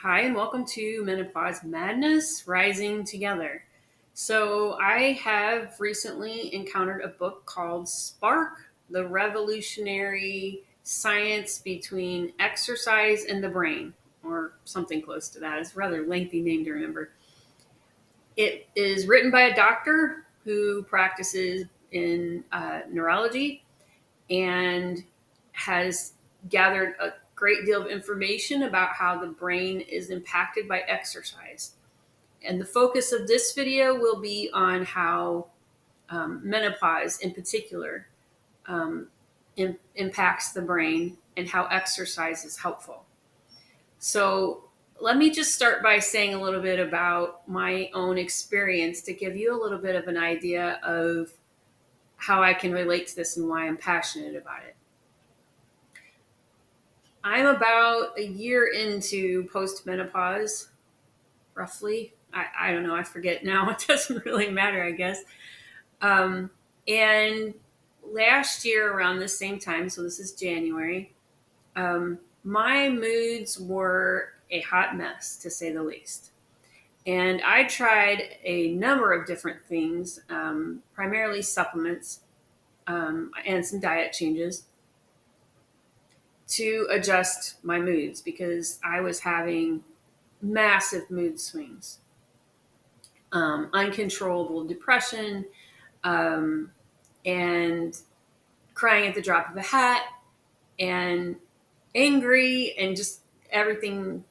Hi, and welcome to Menopause Madness Rising Together. So, I have recently encountered a book called Spark The Revolutionary Science Between Exercise and the Brain, or something close to that. It's a rather lengthy name to remember. It is written by a doctor who practices in neurology and has gathered a great deal of information about how the brain is impacted by exercise. And the focus of this video will be on how menopause in particular impacts the brain and how exercise is helpful. So let me just start by saying a little bit about my own experience to give you a little bit of an idea of how I can relate to this and why I'm passionate about it. I'm about a year into postmenopause, roughly. I don't know. I forget now. It doesn't really matter, I guess. And last year, around the same time, so this is January, my moods were a hot mess, to say the least. And I tried a number of different things, primarily supplements and some diet changes to adjust my moods because I was having massive mood swings, uncontrollable depression, um, and crying at the drop of a hat, and angry, and just everything,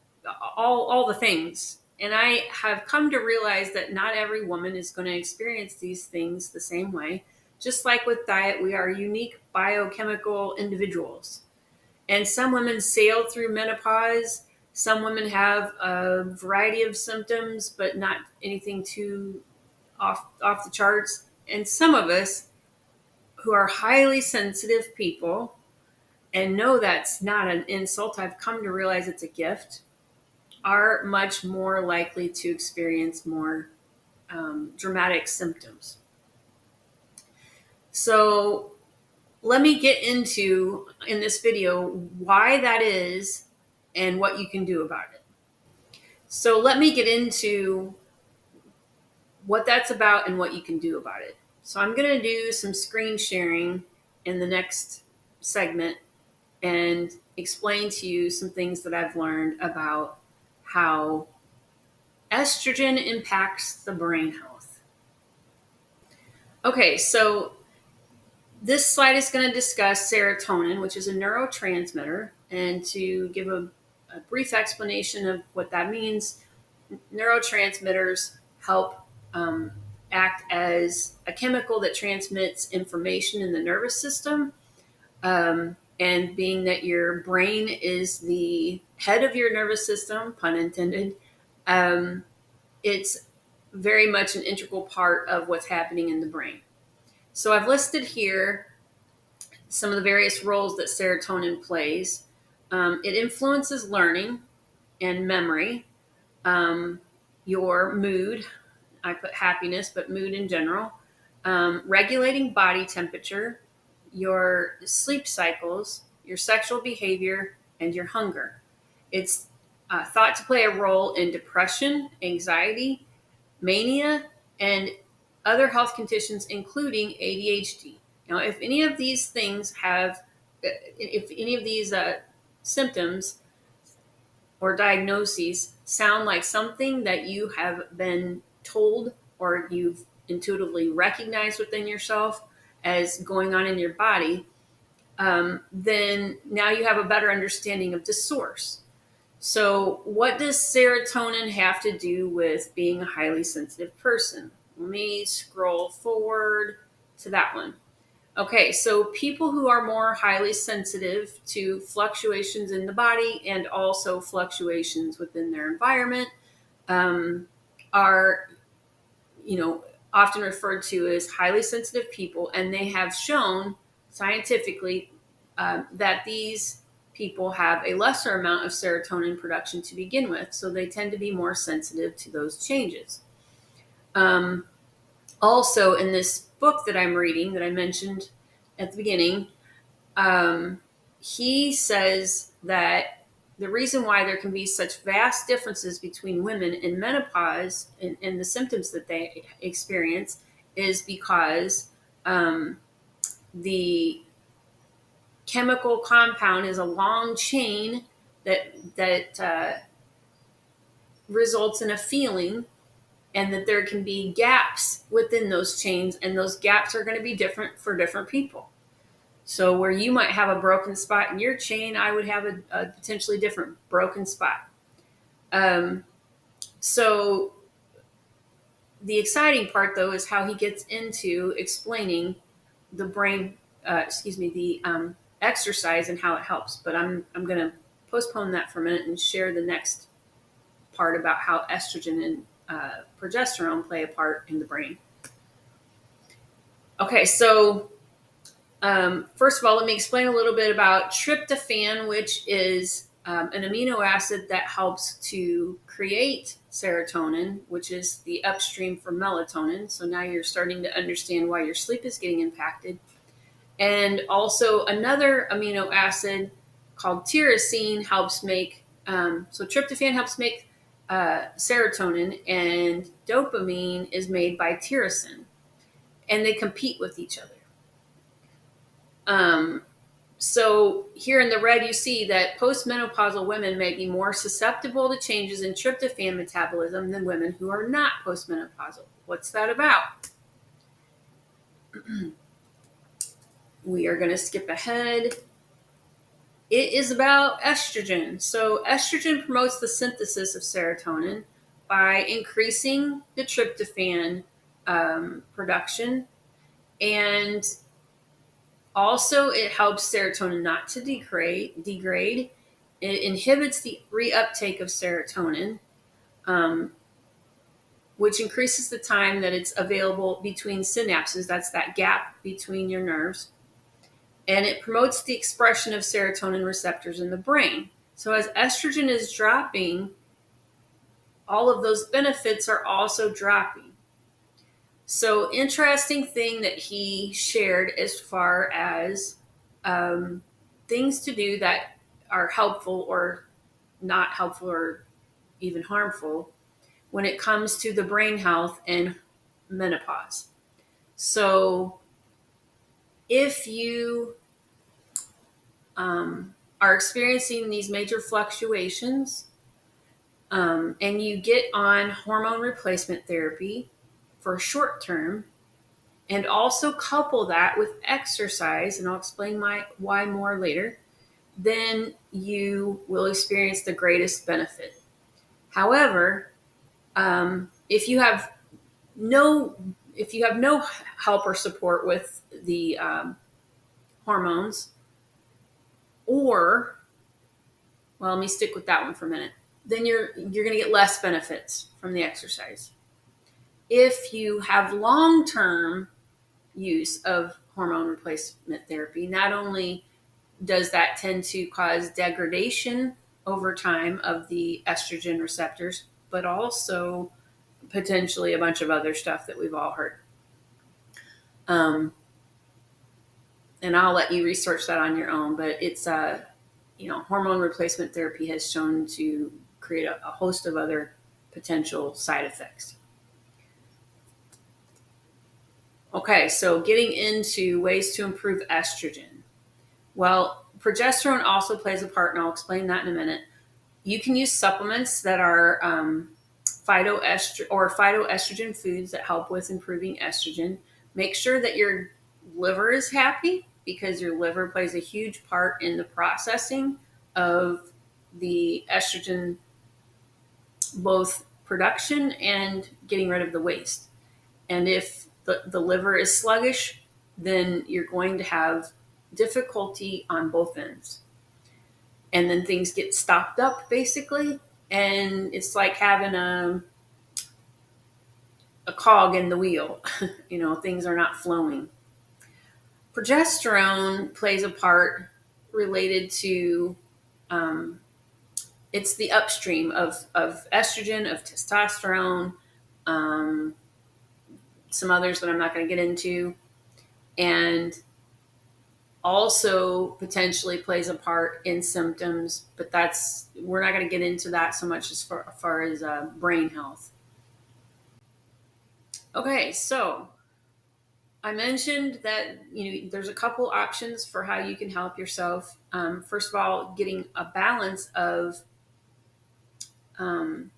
all the things. And I have come to realize that not every woman is going to experience these things the same way. Just like with diet, we are unique biochemical individuals. And some women sail through menopause. Some women have a variety of symptoms, but not anything too off the charts. And some of us who are highly sensitive people and know that's not an insult, I've come to realize it's a gift, are much more likely to experience more dramatic symptoms. So let me get into, in this video, why that is and what you can do about it. So let me get into what that's about and what you can do about it. So I'm going to do some screen sharing in the next segment and explain to you some things that I've learned about how estrogen impacts the brain health. Okay, so this slide is going to discuss serotonin, which is a neurotransmitter. And to give a brief explanation of what that means, neurotransmitters help act as a chemical that transmits information in the nervous system. And being that your brain is the head of your nervous system, pun intended, it's very much an integral part of what's happening in the brain. So I've listed here some of the various roles that serotonin plays. It influences learning and memory, your mood. I put happiness, but mood in general. Regulating body temperature, your sleep cycles, your sexual behavior, and your hunger. It's thought to play a role in depression, anxiety, mania, and other health conditions, including ADHD. Now, if any of these things if any of these symptoms or diagnoses sound like something that you have been told or you've intuitively recognized within yourself as going on in your body, then now you have a better understanding of the source. So, what does serotonin have to do with being a highly sensitive person? Let me scroll forward to that one. Okay, so people who are more highly sensitive to fluctuations in the body and also fluctuations within their environment are, often referred to as highly sensitive people, and they have shown scientifically that these people have a lesser amount of serotonin production to begin with, so they tend to be more sensitive to those changes. Also, in this book that I'm reading that I mentioned at the beginning, he says that the reason why there can be such vast differences between women in menopause and the symptoms that they experience is because um, the chemical compound is a long chain that results in a feeling, and that there can be gaps within those chains, and those gaps are going to be different for different people. So where you might have a broken spot in your chain, I would have a potentially different broken spot. Um, so the exciting part, though, is how he gets into explaining the brain, the exercise and how it helps. But I'm going to postpone that for a minute and share the next part about how estrogen and progesterone play a part in the brain. Okay, so first of all, let me explain a little bit about tryptophan, which is an amino acid that helps to create serotonin, which is the upstream for melatonin. So now you're starting to understand why your sleep is getting impacted. And also another amino acid called tyrosine helps make, so tryptophan helps make serotonin, and dopamine is made by tyrosine, and they compete with each other. Um, so here in the red, you see that postmenopausal women may be more susceptible to changes in tryptophan metabolism than women who are not postmenopausal. What's that about? We are going to skip ahead. It is about estrogen. So estrogen promotes the synthesis of serotonin by increasing the tryptophan production, and also it helps serotonin not to degrade. It inhibits the reuptake of serotonin, um, which increases the time that it's available between synapses. That's that gap between your nerves. And it promotes the expression of serotonin receptors in the brain. So as estrogen is dropping, all of those benefits are also dropping. So interesting thing that he shared as far as things to do that are helpful or not helpful or even harmful when it comes to the brain health and menopause. So if you are experiencing these major fluctuations, and you get on hormone replacement therapy for short term, and also couple that with exercise, and I'll explain why more later, then you will experience the greatest benefit. However, if you have no help or support with the hormones, or well, let me stick with that one for a minute. Then you're going to get less benefits from the exercise. If you have long-term use of hormone replacement therapy, not only does that tend to cause degradation over time of the estrogen receptors, but also potentially a bunch of other stuff that we've all heard. And I'll let you research that on your own, but it's hormone replacement therapy has shown to create a host of other potential side effects. Okay, so getting into ways to improve estrogen. Well, progesterone also plays a part, and I'll explain that in a minute. You can use supplements that are phytoestrogen foods that help with improving estrogen. Make sure that your liver is happy, because your liver plays a huge part in the processing of the estrogen, both production and getting rid of the waste. And if the liver is sluggish, then you're going to have difficulty on both ends. And then things get stopped up, basically. And it's like having a cog in the wheel. Things are not flowing. Progesterone plays a part related to, it's the upstream of estrogen, of testosterone, some others that I'm not going to get into. And also potentially plays a part in symptoms, but we're not going to get into that so much as far as brain health. Okay, so I mentioned that there's a couple options for how you can help yourself. First of all, getting a balance of um,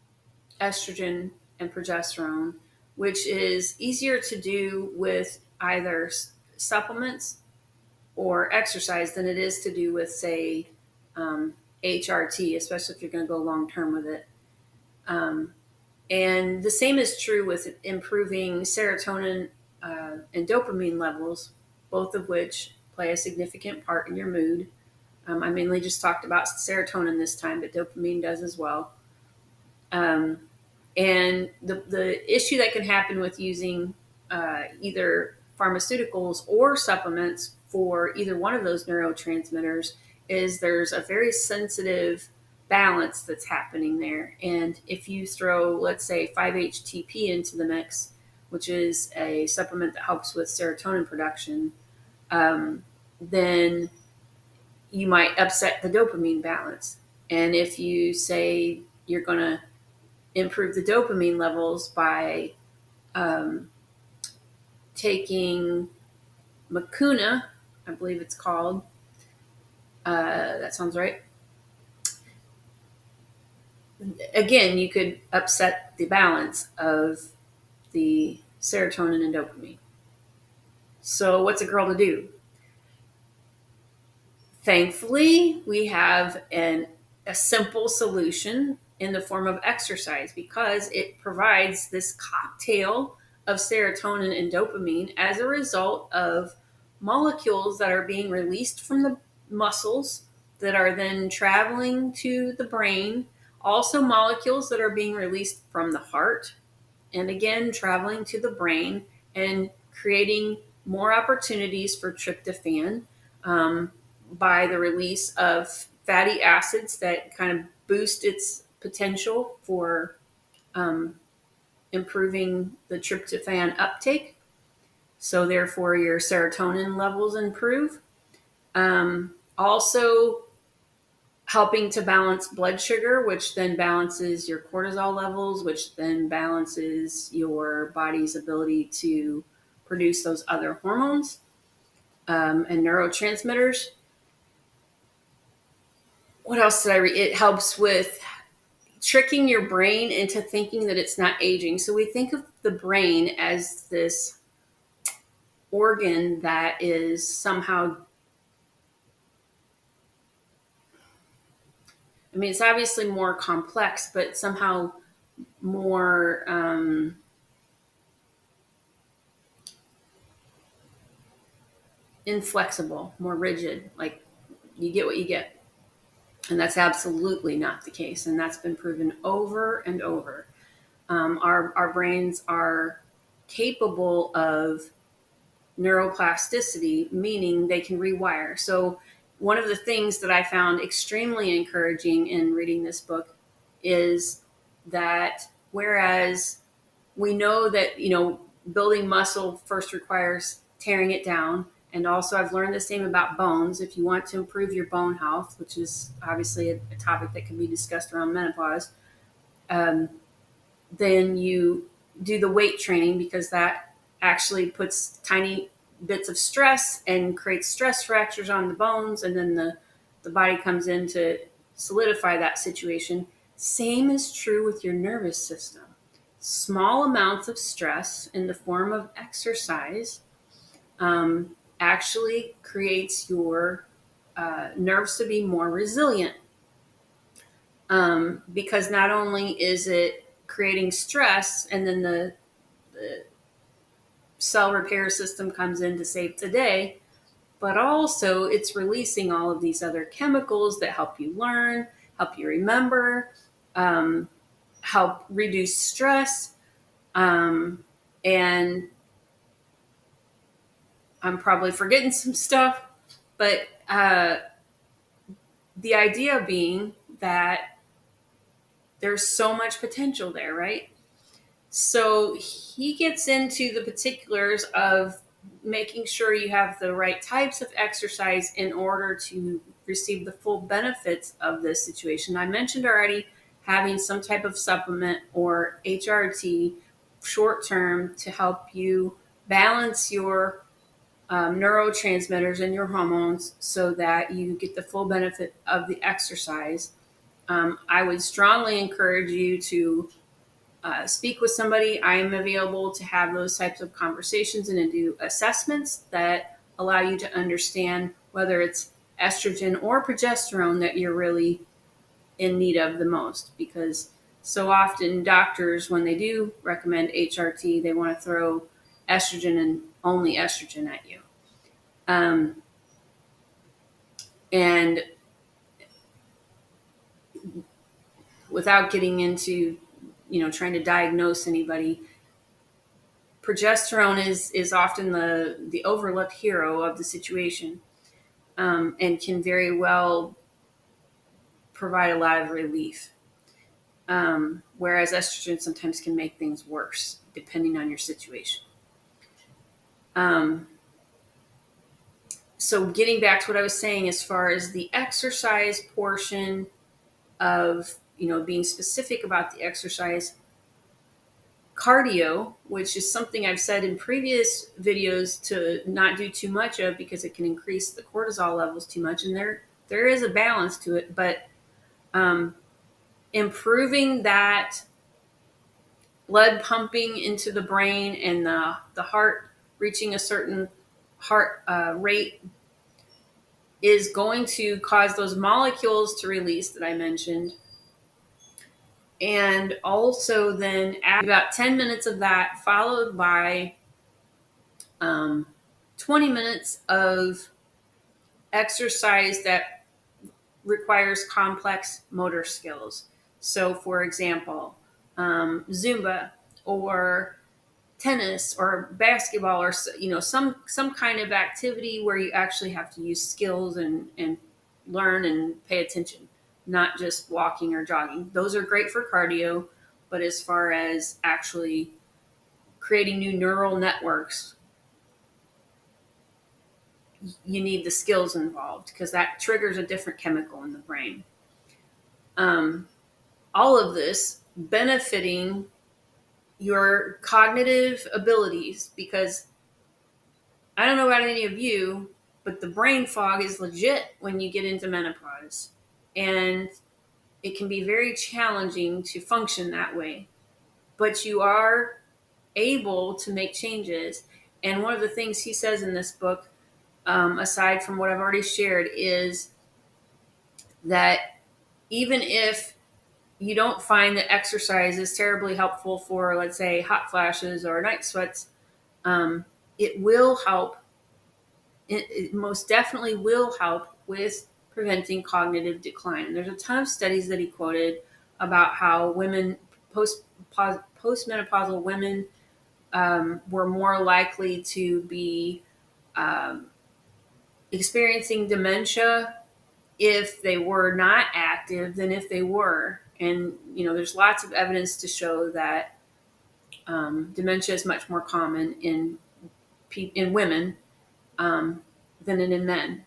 estrogen and progesterone, which is easier to do with either supplements or exercise than it is to do with, say, HRT, especially if you're going to go long term with it. Um, and the same is true with improving serotonin and dopamine levels, both of which play a significant part in your mood. I mainly just talked about serotonin this time, but dopamine does as well. Um, and the issue that can happen with using either pharmaceuticals or supplements for either one of those neurotransmitters is there's a very sensitive balance that's happening there. And if you throw, let's say, 5-HTP into the mix, which is a supplement that helps with serotonin production, then you might upset the dopamine balance. And if you say you're going to improve the dopamine levels by um, taking Mucuna, I believe it's called. That sounds right. Again, you could upset the balance of the serotonin and dopamine. So, what's a girl to do? Thankfully, we have a simple solution in the form of exercise because it provides this cocktail of serotonin and dopamine as a result of molecules that are being released from the muscles that are then traveling to the brain, also molecules that are being released from the heart and again traveling to the brain and creating more opportunities for tryptophan by the release of fatty acids that kind of boost its potential for um, improving the tryptophan uptake. So, therefore, your serotonin levels improve. Also, helping to balance blood sugar, which then balances your cortisol levels, which then balances your body's ability to produce those other hormones and neurotransmitters. What else did I read? It helps with tricking your brain into thinking that it's not aging. So we think of the brain as this organ that is somehow, I mean, it's obviously more complex, but somehow more inflexible, more rigid. Like you get what you get. And that's absolutely not the case. And that's been proven over and over. Our brains are capable of neuroplasticity, meaning they can rewire. So, one of the things that I found extremely encouraging in reading this book is that whereas we know that, building muscle first requires tearing it down. And also, I've learned the same about bones. If you want to improve your bone health, which is obviously a topic that can be discussed around menopause, um, then you do the weight training because that actually puts tiny bits of stress and creates stress fractures on the bones, and then the body comes in to solidify that situation. Same is true with your nervous system. Small amounts of stress in the form of exercise actually creates your nerves to be more resilient because not only is it creating stress and then the cell repair system comes in to save the day, but also it's releasing all of these other chemicals that help you learn, help you remember, um, help reduce stress. And I'm probably forgetting some stuff, but the idea being that there's so much potential there, right? So he gets into the particulars of making sure you have the right types of exercise in order to receive the full benefits of this situation. I mentioned already having some type of supplement or HRT short term to help you balance your neurotransmitters and your hormones so that you get the full benefit of the exercise. I would strongly encourage you to speak with somebody. I am available to have those types of conversations and to do assessments that allow you to understand whether it's estrogen or progesterone that you're really in need of the most. Because so often doctors, when they do recommend HRT, they want to throw estrogen and only estrogen at you. Um, and without getting into, trying to diagnose anybody, progesterone is often the overlooked hero of the situation, and can very well provide a lot of relief. Whereas estrogen sometimes can make things worse depending on your situation. Um, so getting back to what I was saying, as far as the exercise portion of, being specific about the exercise, cardio, which is something I've said in previous videos to not do too much of because it can increase the cortisol levels too much, and there is a balance to it, but um, improving that blood pumping into the brain and the heart reaching a certain heart rate is going to cause those molecules to release that I mentioned. And also then about 10 minutes of that, followed by 20 minutes of exercise that requires complex motor skills. So, for example, Zumba or tennis or basketball, or some kind of activity where you actually have to use skills and learn and pay attention, not just walking or jogging. Those are great for cardio, but as far as actually creating new neural networks, you need the skills involved because that triggers a different chemical in the brain. Um, all of this benefiting your cognitive abilities, because I don't know about any of you, but the brain fog is legit when you get into menopause. And it can be very challenging to function that way. But you are able to make changes. And one of the things he says in this book, aside from what I've already shared, is that even if you don't find that exercise is terribly helpful for, let's say, hot flashes or night sweats, it will help. It most definitely will help with preventing cognitive decline. And there's a ton of studies that he quoted about how women, postmenopausal women, were more likely to be um, experiencing dementia if they were not active than if they were. And there's lots of evidence to show that dementia is much more common in women than in men,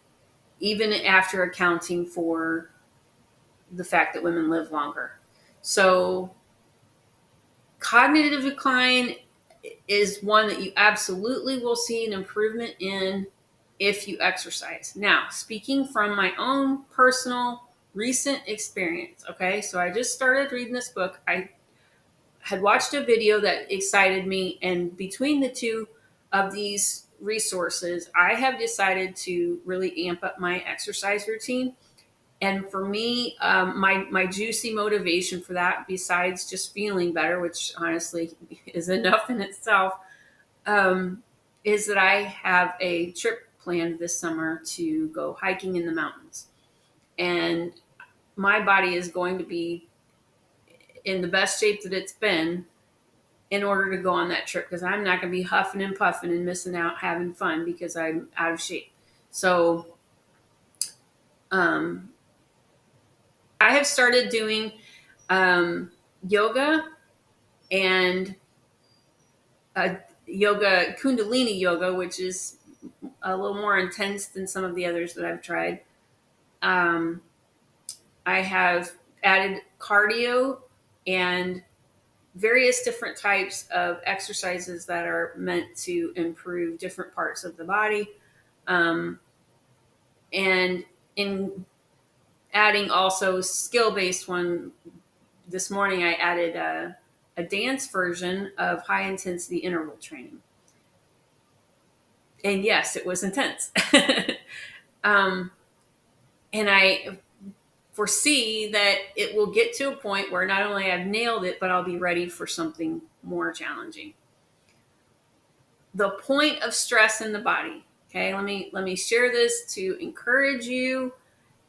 even after accounting for the fact that women live longer. So cognitive decline is one that you absolutely will see an improvement in if you exercise. Now, speaking from my own personal recent experience, okay, so I just started reading this book. I had watched a video that excited me, and between the two of these resources, I have decided to really amp up my exercise routine. And for me, my juicy motivation for that, besides just feeling better, which honestly is enough in itself, is that I have a trip planned this summer to go hiking in the mountains. And my body is going to be in the best shape that it's been in order to go on that trip, because I'm not going to be huffing and puffing and missing out having fun because I'm out of shape. So um, I have started doing yoga and yoga, Kundalini yoga, which is a little more intense than some of the others that I've tried. Um, I have added cardio and various different types of exercises that are meant to improve different parts of the body. Um, and in adding also skill based one, this morning I added a dance version of high intensity interval training. And yes, it was intense. um, and I foresee that it will get to a point where not only I've nailed it, but I'll be ready for something more challenging. The point of stress in the body. Okay, let me share this to encourage you.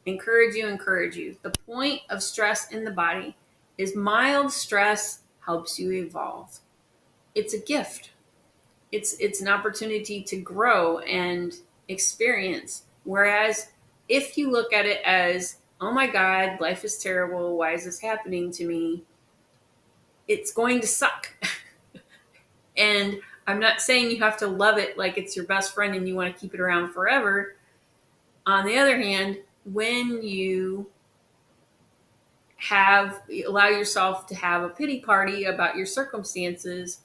The point of stress in the body is mild stress helps you evolve. It's a gift. It's an opportunity to grow and experience. Whereas if you look at it as, oh my God, life is terrible, why is this happening to me? It's going to suck. And I'm not saying you have to love it like it's your best friend and you want to keep it around forever. On the other hand, when you allow yourself to have a pity party about your circumstances,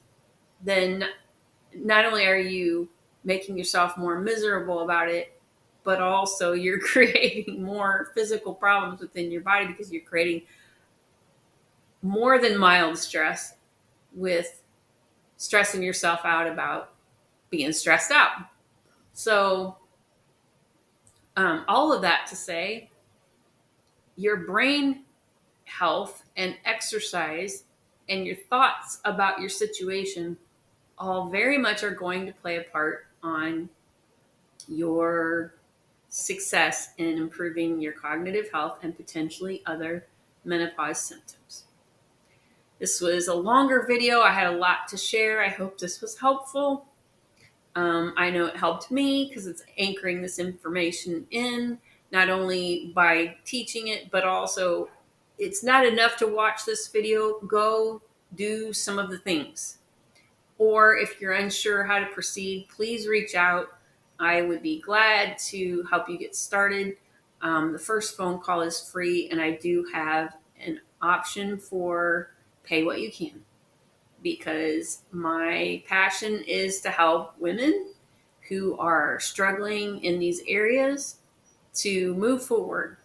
then not only are you making yourself more miserable about it, but also you're creating more physical problems within your body because you're creating more than mild stress with stressing yourself out about being stressed out. So, all of that to say, your brain health and exercise and your thoughts about your situation all very much are going to play a part on your success in improving your cognitive health and potentially other menopause symptoms. This was a longer video. I had a lot to share. I hope this was helpful. I know it helped me because it's anchoring this information in, not only by teaching it, but also it's not enough to watch this video. Go do some of the things. Or if you're unsure how to proceed, please reach out. I would be glad to help you get started. The first phone call is free, and I do have an option for pay what you can because my passion is to help women who are struggling in these areas to move forward